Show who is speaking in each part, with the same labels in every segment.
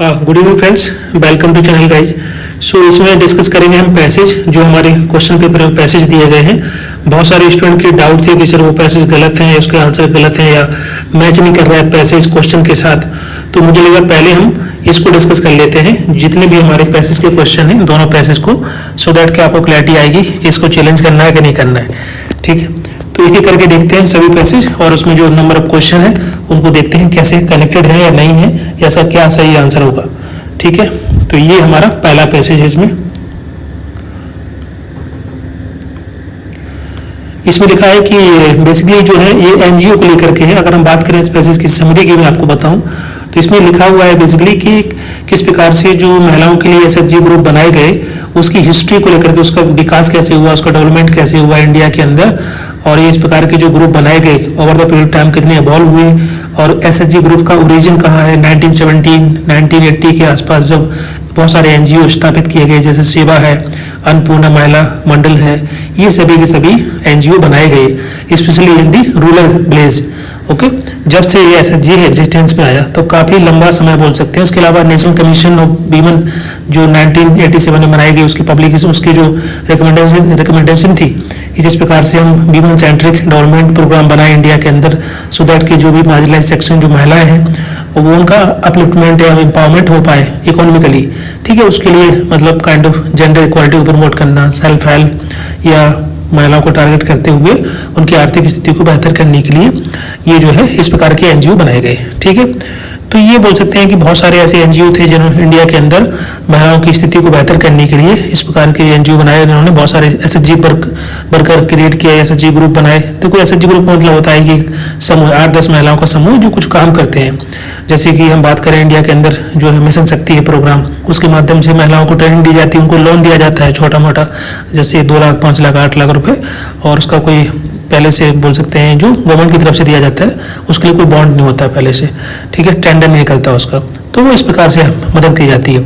Speaker 1: Good evening friends, welcome to channel guys. So इसमें discuss करेंगे हम पैसेज जो हमारे क्वेश्चन पेपर में पैसेज दिए गए हैं। बहुत सारे स्टूडेंट की डाउट थी कि सर वो पैसेज गलत हैं, उसके आंसर गलत हैं या मैच नहीं कर रहा है पैसेज क्वेश्चन के साथ। तो मुझे लगा पहले हम इसको डिस्कस कर लेते हैं, जितने भी हमारे पैसेज के क्वेश्चन हैं दोनों पैसेज को, सो दैट कि आपको क्लैरिटी आएगी कि इसको चैलेंज करना है कि नहीं करना है। ठीक है, तो एक एक करके देखते हैं सभी पैसेज और उसमें जो नंबर ऑफ क्वेश्चन है उनको देखते हैं कैसे कनेक्टेड है या नहीं है, या ऐसा क्या सही आंसर होगा। ठीक है, तो ये हमारा पहला पैसेज है। इसमें लिखा है कि बेसिकली जो है ये एनजीओ को लेकर के है। अगर हम बात करें इस पैसेज की समरी की मैं आपको बताऊं तो इसमें लिखा हुआ है बेसिकली कि किस प्रकार से जो महिलाओं के लिए एसएचजी ग्रुप बनाए गए उसकी हिस्ट्री को लेकर के, उसका विकास कैसे हुआ, उसका डेवलपमेंट कैसे हुआ इंडिया के अंदर, और ये इस प्रकार के जो ग्रुप बनाए गए ओवर द पीरियड टाइम कितने इवॉल्व हुए, और एसएचजी ग्रुप का ओरिजिन कहाँ है। 1917 1980 के आसपास जब बहुत सारे एनजीओ स्थापित किए गए, जैसे सेवा है, अन्नपूर्णा महिला मंडल है, ये सभी के सभी एनजीओ बनाए गए specially in the rural village. Okay, जब से ये एसएचजी एग्जिस्टेंस में आया तो काफी लंबा समय बोल सकते हैं। उसके अलावा नेशनल कमीशन ऑफ वीमेन जो 1987 में बनाई गई, उसकी पब्लिकेशन, उसकी जो रिकमेंडेशन थी कि जिस प्रकार से हम वीमेन सेंट्रिक डेवलपमेंट प्रोग्राम बनाए इंडिया के अंदर, सो दैट कि जो भी मार्जिनलाइज सेक्शन जो महिलाएं हैं वो उनका अपलिफ्टमेंट या एम्पावरमेंट हो पाए इकोनॉमिकली। ठीक है, उसके लिए मतलब काइंड ऑफ जेंडर इक्वालिटी को प्रमोट करना, सेल्फ हेल्प या महिलाओं को टारगेट करते हुए उनकी आर्थिक स्थिति को बेहतर करने के लिए ये जो है इस प्रकार के एनजीओ बनाए गए। ठीक है, तो ये बोल सकते हैं कि बहुत सारे ऐसे एनजीओ थे जिन्होंने इंडिया के अंदर महिलाओं की स्थिति को बेहतर करने के लिए इस प्रकार के एनजीओ बनाए, जिन्होंने बहुत सारे एसएचजी वर्कर क्रिएट किया, एसएचजी ग्रुप बनाए। तो कोई एसएचजी ग्रुप का मतलब होता है कि समूह 8-10 महिलाओं का समूह जो कुछ काम करते हैं। जैसे कि हम बात करें इंडिया के अंदर जो है मिशन शक्ति है प्रोग्राम, उसके माध्यम से महिलाओं को ट्रेनिंग दी जाती है, उनको लोन दिया जाता है छोटा मोटा, जैसे 2 लाख 5 लाख 8 लाख रुपए, और उसका कोई पहले से बोल सकते हैं जो गवर्नमेंट की तरफ से दिया जाता है, उसके लिए कोई बॉन्ड नहीं होता है पहले से। ठीक है, टेंडर नहीं निकलता उसका, तो वो इस प्रकार से मदद की जाती है।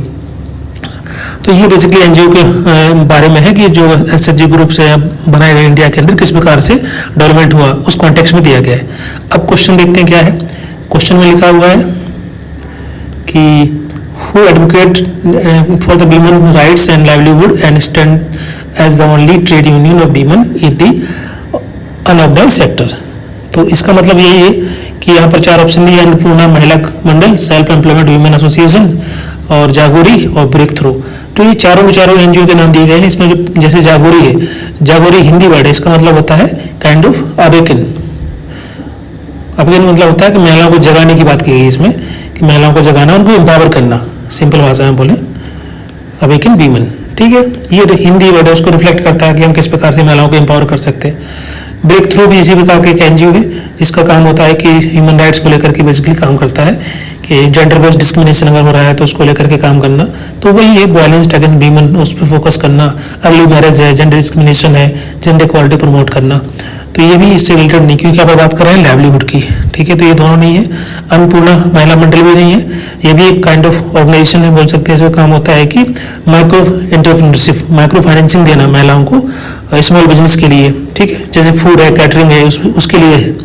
Speaker 1: तो ये बेसिकली एनजीओ के बारे में है कि जो एसएचजी ग्रुप से बनाए गए इंडिया के अंदर किस प्रकार से डेवलपमेंट हुआ, उस कॉन्टेक्स्ट में दिया गया है। अब क्वेश्चन देखते हैं क्या है। क्वेश्चन में लिखा हुआ है कि who advocate for the women rights and livelihood and stand as the only trade union of women in the unorganised sector. तो इसका मतलब यही है कि यहाँ पर 4 ऑप्शन दिए, अन्नपूर्णा महिला मंडल, सेल्फ एम्प्लॉयमेंट वीमेन एसोसिएशन और जागोरी और ब्रेक थ्रू। तो ये चारों के चारों एनजीओ के नाम दिए गए हैं। इसमें जो जैसे जागोरी है, जागोरी हिंदी वर्ड है, इसका मतलब होता है काइंड ऑफ अवेकन। अवेकन मतलब होता है कि महिलाओं को जगाने की बात की गई इसमें, कि महिलाओं को जगाना, उनको एम्पावर करना, सिंपल भाषा में बोले अवेकन वीमेन। ठीक है, ये हिंदी वर्ड है, उसको रिफ्लेक्ट करता है कि हम किस प्रकार से महिलाओं को एम्पावर कर सकते हैं। ब्रेक थ्रू भी इसी प्रकार के एक एनजीओ है जिसका काम होता है कि ह्यूमन राइट्स को लेकर के बेसिकली काम करता है, कि जेंडर बेस्ड डिस्क्रिमिनेशन अगर हो रहा है तो उसको लेकर के काम करना। तो वही है वायलेंस अगेंस्ट वीमेन, उस पर फोकस करना, अर्ली मैरिज है, जेंडर डिस्क्रिमिनेशन है, जेंडर इक्वालिटी प्रमोट करना। तो ये भी इससे रिलेटेड नहीं, क्योंकि आप बात कर रहे हैं लाइवलीहुड की। ठीक है, तो ये दोनों नहीं है। अन्नपूर्णा महिला मंडल भी नहीं है, ये भी एक काइंड ऑफ ऑर्गेनाइजेशन है, बोल सकते हैं। इसका काम होता है कि माइक्रो एंटरप्रेन्योरशिप, माइक्रो फाइनेंसिंग देना महिलाओं को स्मॉल बिजनेस के लिए। ठीक है, जैसे फूड है, कैटरिंग है, उसके लिए है।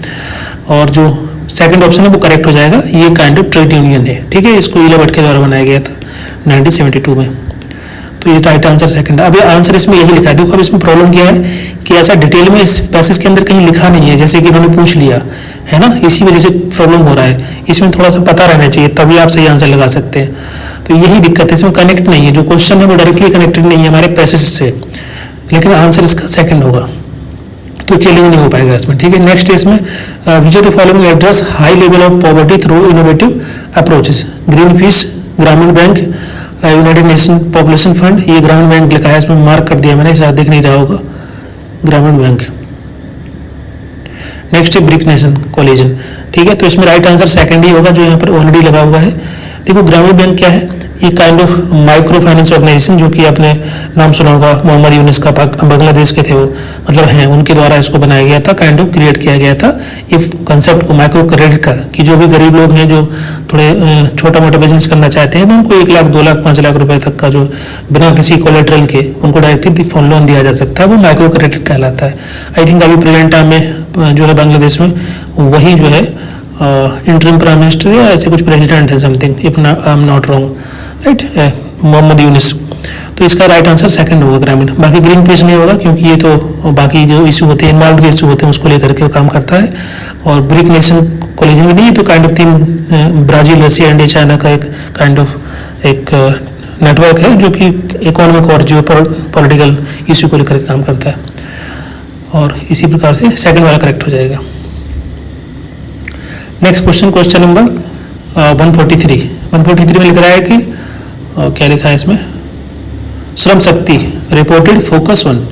Speaker 1: और जो सेकंड ऑप्शन है वो करेक्ट हो जाएगा, ये काइंड ऑफ ट्रेड यूनियन है। ठीक है, इसको इला भट्ट के द्वारा बनाया गया था 1972 में। तो ये राइट आंसर सेकंड है। अब ये आंसर इसमें यही लिखा है। देखो अब इसमें प्रॉब्लम क्या है कि ऐसा डिटेल में इस पैसेज के अंदर कहीं लिखा नहीं है, जैसे कि इन्होंने पूछ लिया है ना, इसी वजह से प्रॉब्लम हो रहा है। इसमें थोड़ा सा पता रहना चाहिए, तभी आप सही आंसर लगा सकते हैं। तो यही दिक्कत है, इसमें कनेक्ट नहीं है, जो क्वेश्चन है वो डायरेक्टली कनेक्टेड नहीं है हमारे पैसेज से, लेकिन आंसर इसका सेकंड होगा, तो चैलेंज नहीं हो पाएगा इसमें। ठीक है, नेक्स्ट है इसमें which of the following address high level of poverty through innovative approaches. Green fish, Grameen bank, United Nation population fund. ये ग्रामीण बैंक लिखा है, इसमें मार्क कर दिया मैंने, शायद दिख नहीं रहा होगा, ग्रामीण बैंक। नेक्स्ट है ब्रिक नेशन कोलिजन। ठीक है, तो इसमें राइट आंसर सेकंड ही होगा, जो यहाँ पर ऑलरेडी लगा हुआ है। देखो ग्रामीण बैंक क्या है, ये kind of micro finance organisation, जो कि आपने नाम सुना होगा, मोहम्मद यूनुस का, बांग्लादेश के थे वो, मतलब हैं, उनके द्वारा इसको बनाया गया था, काइंड ऑफ क्रिएट किया गया था इस कंसेप्ट को माइक्रो क्रेडिट का, कि जो भी गरीब लोग हैं जो थोड़े छोटा मोटा बिजनेस करना चाहते हैं, तो उनको 1 लाख 2 लाख 5 लाख रुपए तक का जो बिना किसी कोलेटरल के उनको डायरेक्टली लोन दिया जा सकता है, वो माइक्रो क्रेडिट कहलाता है। आई थिंक अभी प्रेजेंट टाइम में जो है बांग्लादेश में वही जो है इंटरिम प्राइम मिनिस्टर या ऐसे कुछ प्रेसिडेंट है something, if I am not wrong, right, Mohammad Yunus. तो इसका राइट आंसर सेकंड होगा ग्रामीण। बाकी ग्रीन पीस नहीं होगा क्योंकि ये तो बाकी जो इशू होते हैं, इन्वॉल्व इशू होते हैं, उसको लेकर के काम करता है। और ब्रिक नेशन कोलिजन में नहीं है, तो काइंड ऑफ तीन ब्राजील, रशिया, इंडिया, चाइना का एक काइंड ऑफ एक नेटवर्क है जो कि इकोनॉमिक और जियो पॉलिटिकल इशू को लेकर काम करता है। और इसी प्रकार से सेकंड वाला करेक्ट हो जाएगा। Next question, question number 143। 143 में लिख रहा है कि क्या लिखा है इसमें, Shram Shakti reported focus on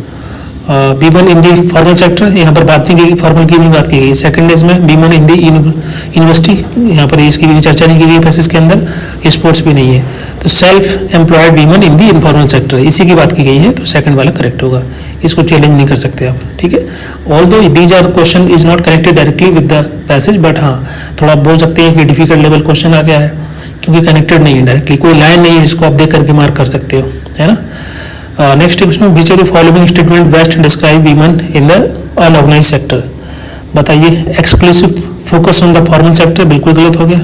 Speaker 1: women in the formal sector. यहाँ पर बात नहीं की, फॉर्मल की नहीं बात की गई। सेकंड इसमें बीमन इन दी यूनिवर्सिटी, यहाँ पर इसकी भी चर्चा नहीं की गई पैसेज के अंदर, स्पोर्ट्स भी नहीं है। तो self employed बीमन in the informal sector, इसी की बात की गई है, तो सेकंड वाला करेक्ट होगा। इसको चैलेंज नहीं कर सकते आप, ठीक है। Although these are question is not connected directly with the passage, but हाँ थोड़ा बोल सकते हैं कि डिफिकल्ट लेवल क्वेश्चन आ गया है क्योंकि कनेक्टेड नहीं है डायरेक्टली, कोई लाइन नहीं है जिसको आप देख करके मार्क कर सकते हो, है ना। Next question, which of the following statement best describe women in the unorganised sector. बताइए, exclusive focus on the formal sector बिल्कुल गलत हो गया,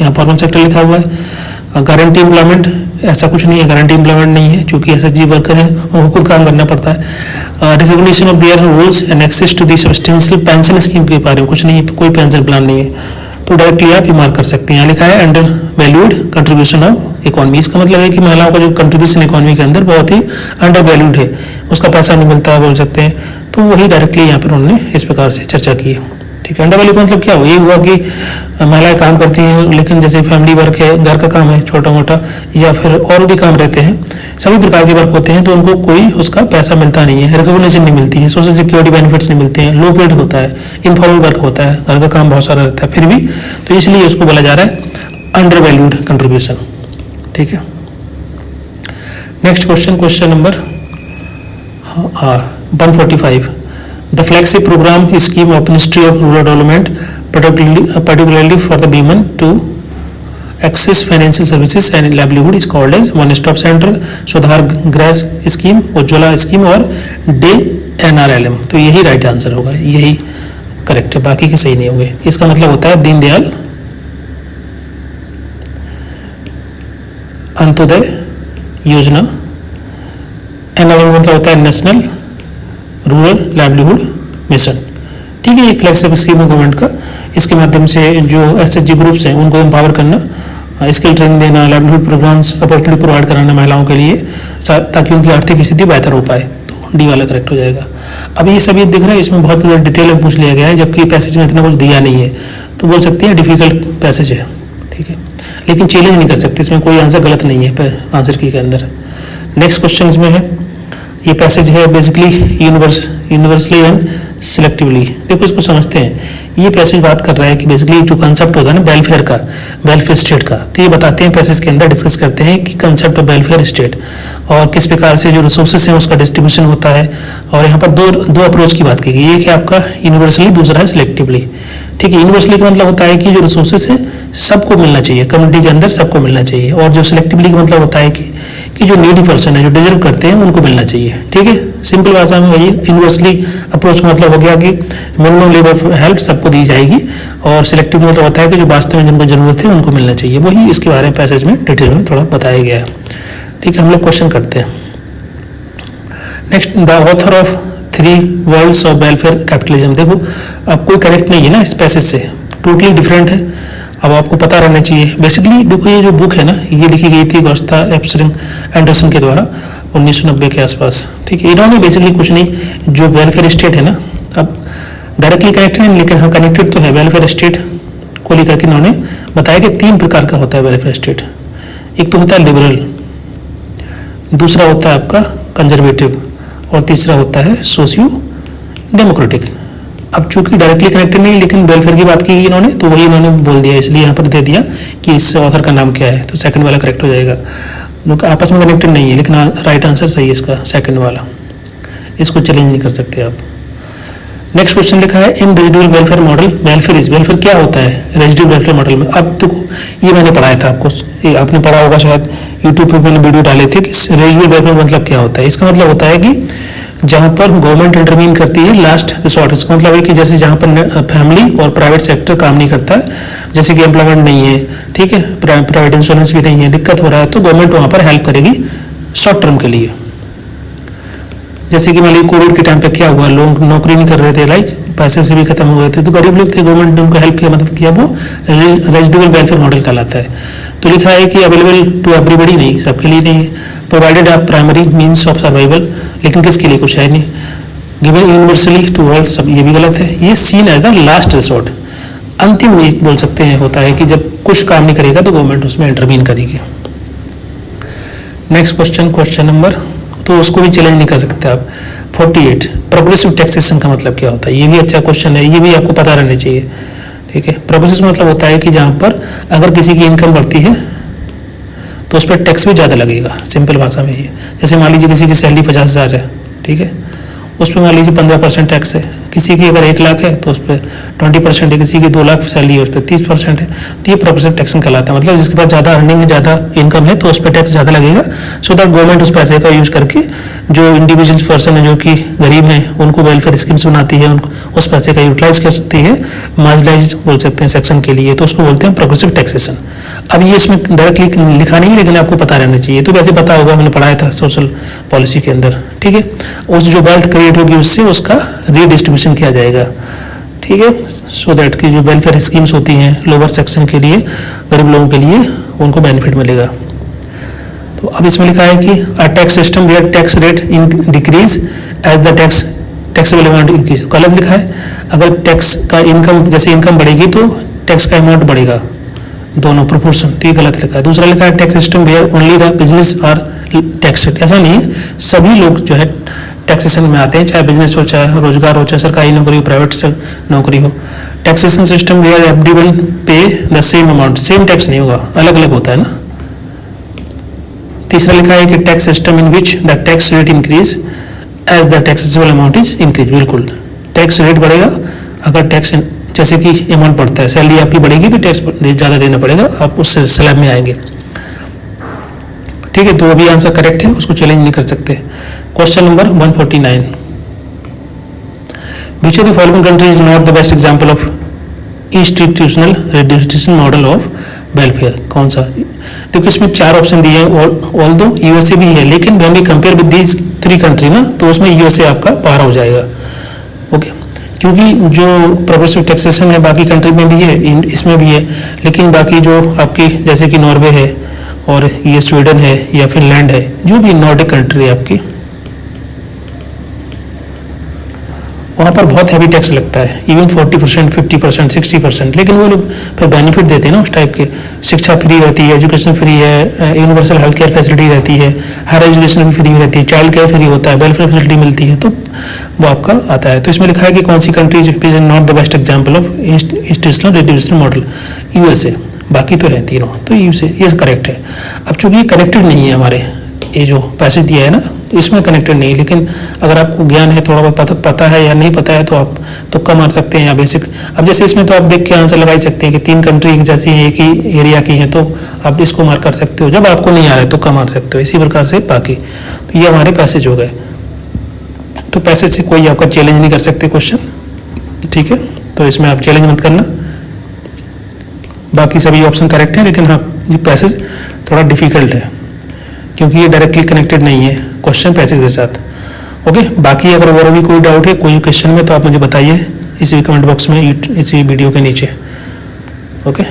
Speaker 1: यहाँ फॉर्मल सेक्टर लिखा हुआ है। गारंटी एम्प्लॉयमेंट, ऐसा कुछ नहीं है, गारंटी एम्प्लॉयमेंट नहीं है, चूंकि एसएचजी वर्कर है उनको खुद काम करना पड़ता है। Recognition of their roles and access to the substantial pension scheme के बारे में कुछ नहीं है, कोई पेंशन प्लान नहीं है, तो डायरेक्टली आप ये मार्क कर सकते हैं। यहाँ लिखा है under valued contribution of economy, इसका मतलब है कि महिलाओं का जो कंट्रीब्यूशन इकोनॉमी के अंदर बहुत ही अंडर वैल्यूड है, उसका पैसा नहीं मिलता है बोल सकते हैं, तो वही डायरेक्टली यहाँ पर उन्होंने इस प्रकार से चर्चा की है, ठीक है। अंडर वैल्यू का मतलब क्या हुआ, ये हुआ कि महिलाएं काम करती हैं लेकिन जैसे फैमिली वर्क है, घर का काम है छोटा मोटा, या फिर और भी काम रहते हैं, सभी प्रकार के वर्क होते हैं, तो उनको कोई उसका पैसा मिलता नहीं है, रिकॉग्निशन नहीं मिलती है, सोशल सिक्योरिटी बेनिफिट्स नहीं मिलते हैं, लो पेड होता है, इनफॉर्मल वर्क होता है, घर का काम बहुत सारा रहता है, फिर भी तो इसलिए उसको बोला जा रहा है अंडर वैल्यूड कंट्रीब्यूशन, ठीक है। Next question, question number 145। The flagship program scheme of Ministry of Rural Development, particularly for the women to access financial services and livelihood, is called as One Stop Center, Sudhar Grass Scheme, Ujjwala Scheme और Day NRLM। तो यही right answer होगा, यही correct है, बाकी के सही नहीं होंगे। इसका मतलब होता है दीनदयाल अंत्योदय योजना, NRLM मतलब होता है नेशनल रूरल लाइवलीहुड मिशन, ठीक है। एक फ्लैगशिप स्कीम है गवर्नमेंट का, इसके माध्यम से जो एसएचजी ग्रुप्स हैं उनको एम्पावर करना, स्किल ट्रेनिंग देना, लाइवलीहुड प्रोग्राम्स, अपॉर्चुनिटी प्रोवाइड कराना महिलाओं के लिए ताकि उनकी आर्थिक स्थिति बेहतर हो पाए, तो डी वाला करेक्ट हो जाएगा। अब ये सभी दिख रहा है, इसमें बहुत डिटेल में पूछ लिया गया है, जबकि पैसेज में इतना कुछ दिया नहीं है, तो बोल सकते हैं डिफिकल्ट पैसेज है, ठीक है, लेकिन चैलेंज नहीं कर सकते, इसमें कोई आंसर गलत नहीं है आंसर की के अंदर। नेक्स्ट क्वेश्चन इसमें है, ये पैसेज है बेसिकली यूनिवर्सली एंड सिलेक्टिवली। देखो इसको समझते हैं, ये पैसेज बात कर रहा है कि बेसिकली जो कंसेप्ट होता है ना वेलफेयर का, वेलफेयर स्टेट का, तो ये बताते हैं पैसेज के अंदर डिस्कस करते हैं कि कंसेप्ट ऑफ वेलफेयर स्टेट और किस प्रकार से जो रिसोर्सेज हैं उसका डिस्ट्रीब्यूशन होता है। और यहाँ पर दो अप्रोच की बात की गई, एक है आपका यूनिवर्सली, दूसरा है सिलेक्टिवली, ठीक है। यूनिवर्सली का मतलब होता है कि जो रिसोर्सेज है सबको मिलना चाहिए, कम्युनिटी के अंदर सबको मिलना चाहिए, और जो सिलेक्टिवली का मतलब होता है कि जो नीडी पर्सन है, जो डिजर्व करते हैं उनको मिलना चाहिए, ठीक है। सिंपल भाषा में वही यूनिवर्सली अप्रोच का मतलब हो गया कि मिनिमम लेवल हेल्प सबको दी जाएगी, और सिलेक्टिव मतलब होता है कि जो वास्तव में जिनको जरूरत है उनको मिलना चाहिए, वही इसके बारे में पैसेज में डिटेल में थोड़ा बताया गया है, ठीक है। हम लोग क्वेश्चन करते हैं। Next, the author of 3 worlds of welfare capitalism. देखो अब कोई करेक्ट नहीं है ना इस पैसेज से, टोटली डिफरेंट है, अब आपको पता रहना चाहिए। बेसिकली देखो ये जो बुक है ना, ये लिखी गई थी गोस्ता एप्सरिंग एंडरसन के द्वारा 1990 के आसपास, ठीक है। इन्होंने बेसिकली कुछ नहीं, जो वेलफेयर स्टेट है ना, अब डायरेक्टली कनेक्टेड नहीं लेकिन हाँ कनेक्टेड तो है, वेलफेयर स्टेट को लेकर के इन्होंने बताया कि 3 प्रकार का होता है वेलफेयर स्टेट। एक तो होता है लिबरल, दूसरा होता है आपका कंजर्वेटिव, और तीसरा होता है सोशियो डेमोक्रेटिक। अब चूंकि डायरेक्टली कनेक्टेड नहीं लेकिन वेलफेयर की बात की इन्होंने, तो वही इन्होंने बोल दिया, इसलिए यहाँ पर दे दिया कि इस ऑथर का नाम क्या है, तो सेकंड वाला करेक्ट हो जाएगा। लोग आपस में कनेक्टेड नहीं है लेकिन राइट आंसर सही है इसका, सेकंड वाला, इसको चैलेंज नहीं कर सकते आप। नेक्स्ट क्वेश्चन लिखा है, इन रेजिडुअल वेलफेयर मॉडल वेलफेयर क्या होता है रेजिडुअल वेलफेयर मॉडल में। अब देखो ये मैंने पढ़ाया था आपको, ये आपने पढ़ा होगा शायद, यूट्यूब पे मैंने वीडियो डाले थे कि रेजिडुअल वेलफेयर मतलब क्या होता है। इसका मतलब होता है कि जहां पर गवर्नमेंट इंटरवीन करती है लास्ट रिसोर्ट। इसका मतलब है कि जैसे जहां पर फैमिली और प्राइवेट सेक्टर काम नहीं करता है, जैसे कि एम्प्लॉयमेंट नहीं है, ठीक है, प्राइवेट इंश्योरेंस भी नहीं है, दिक्कत हो रहा है, तो गवर्नमेंट वहां पर हेल्प करेगी शॉर्ट टर्म के लिए। जैसे कि मान लीजिए कोविड के टाइम पे क्या हुआ, लोग नौकरी नहीं कर रहे थे, लाइक पैसे से भी खत्म हो गए थे, तो गरीब लोग थे, गवर्नमेंट ने उनको हेल्प किया, मदद किया, वो रेजिडुअल वेलफेयर मॉडल कहलाता है। तो लिखा है कि अवेलेबल टू एवरीबडी, नहीं सबके लिए नहीं है, प्रोवाइडेड आप प्राइमरी मीन्स ऑफ सर्वाइवल, लेकिन किसके लिए, कुछ है नहीं, गिवन यूनिवर्सली टू ऑल, सब ये भी गलत है। ये seen as the last resort, अंतिम एक बोल सकते हैं होता है कि जब कुछ काम नहीं करेगा तो गवर्नमेंट उसमें इंटरवीन करेगी। नेक्स्ट क्वेश्चन, क्वेश्चन नंबर, तो उसको भी चैलेंज नहीं कर सकते आप। 48 प्रोग्रेसिव टैक्सेशन का मतलब क्या होता है, ये भी अच्छा क्वेश्चन है, ये भी आपको पता रहना चाहिए, ठीक है। प्रोग्रेसिव मतलब होता है कि जहां पर अगर किसी की इनकम बढ़ती है तो उस पर टैक्स भी ज़्यादा लगेगा, सिंपल भाषा में ये। जैसे मान लीजिए किसी की सैलरी 50,000 है, ठीक है, उस पर मान लीजिए 15% टैक्स है, किसी की अगर 1 लाख है तो उस पर 20% है, किसी की 2 लाख सैलरी है उस पर 30% है, तो ये प्रोग्रेसिव टैक्सेशन कहलाता है। मतलब जिसके पास ज़्यादा अर्निंग है, ज़्यादा इनकम है, तो उस पर टैक्स ज़्यादा लगेगा, सो दैट गवर्नमेंट उस पैसे का यूज करके जो इंडिविजुअल पर्सन है, जो कि गरीब हैं, उनको वेलफेयर स्कीम्स बनाती है, उनको उस पैसे का यूटिलाइज कर सकती है मार्जिनलाइज बोल सकते हैं सेक्शन के लिए, तो उसको बोलते हैं प्रोग्रेसिव टैक्सेशन। अब ये इसमें डायरेक्टली लिखा नहीं है, लेकिन आपको पता रहना चाहिए, तो वैसे पता होगा, हमने पढ़ाया था सोशल पॉलिसी के अंदर, ठीक है। उस जो वेल्थ क्रिएट होगी उससे उसका रीडिस्ट्रीब्यूशन किया जाएगा, ठीक है, सो दैट की जो वेलफेयर स्कीम्स होती हैं लोअर सेक्शन के लिए, गरीब लोगों के लिए, उनको बेनिफिट मिलेगा। तो अब इसमें लिखा है कि a tax system where tax rate decrease as the taxable amount increase, गलत लिखा है। अगर टैक्स का इनकम, जैसे इनकम बढ़ेगी तो टैक्स का अमाउंट बढ़ेगा, दोनों प्रोपोर्शन, तो ये गलत लिखा है। दूसरा लिखा है tax system where only the business are taxed, ऐसा नहीं है, सभी लोग जो है टैक्सेशन में आते हैं, चाहे बिजनेस हो, चाहे रोजगार हो, चाहे सरकारी नौकरी हो, प्राइवेट नौकरी हो। टैक्सेशन सिस्टम वेयर एवरीवन पे the same amount, same tax नहीं होगा, अलग अलग होता है ना। तीसरा लिखा है कि tax system in which the tax rate increase as the taxable amount is increase, बिल्कुल टैक्स रेट बढ़ेगा अगर टैक्स, जैसे कि अमाउंट बढ़ता है, सैलरी आपकी बढ़ेगी तो टैक्स ज़्यादा देना पड़ेगा, आप उस स्लैब में आएंगे, ठीक है। तो अभी आंसर करेक्ट है, उसको चैलेंज नहीं कर सकते। Question number 149, which of the following country is not the best example of institutional redistribution model of welfare, कौन सा। देखो इसमें 4 ऑप्शन दिए हैं, ऑल दो यूएसए भी है, लेकिन when we compare with these 3 country ना, तो उसमें यूएसए आपका पार हो जाएगा, ओके। क्योंकि जो प्रोग्रेसिव टैक्सेशन है बाकी कंट्री में भी है, इसमें भी है, लेकिन बाकी जो आपकी जैसे कि नॉर्वे है और ये स्वीडन है या फिनलैंड है, जो भी नॉर्डिक कंट्री है आपकी, वहाँ पर बहुत हैवी टैक्स लगता है, इवन 40%, 50%, 60%, लेकिन वो लोग फिर बेनिफिट देते हैं ना उस टाइप के, शिक्षा फ्री रहती है, एजुकेशन फ्री है, यूनिवर्सल हेल्थ केयर फैसिलिटी रहती है, हायर एजुकेशन भी फ्री रहती है, चाइल्ड केयर फ्री होता है, वेलफेयर फैसिलिटी मिलती है, तो वो आपका आता है। तो इसमें लिखा है कि कौन सी country is not the best example of institutional redistribution model, USA, बाकी तो है तीनों, तो यूएसए ये करेक्ट है। अब चूंकि ये कनेक्टेड नहीं है, हमारे ये जो पैसेज दिया है ना, इसमें कनेक्टेड नहीं, लेकिन अगर आपको ज्ञान है, थोड़ा बहुत पता है या नहीं पता है, तो आप तुक्का मार सकते हैं या बेसिक। अब जैसे इसमें तो आप देख के आंसर लगा सकते हैं कि 3 कंट्री एक जैसी है, एक ही एरिया की है, तो आप इसको मार्क कर सकते हो। जब आपको नहीं आ रहा है तुक्का मार सकते हो, इसी प्रकार से बाकी। तो ये हमारे पैसेज हो गए, तो पैसेज से कोई आपका चैलेंज नहीं कर सकते क्वेश्चन, ठीक है। तो इसमें आप चैलेंज मत करना, बाकी सभी ऑप्शन करेक्ट है, लेकिन हाँ ये पैसेज थोड़ा डिफिकल्ट है क्योंकि ये डायरेक्टली कनेक्टेड नहीं है क्वेश्चन पैसेज के साथ, ओके। बाकी अगर और भी कोई डाउट है कोई क्वेश्चन में, तो आप मुझे बताइए इसी कमेंट बॉक्स में, इसी वीडियो के नीचे, ओके।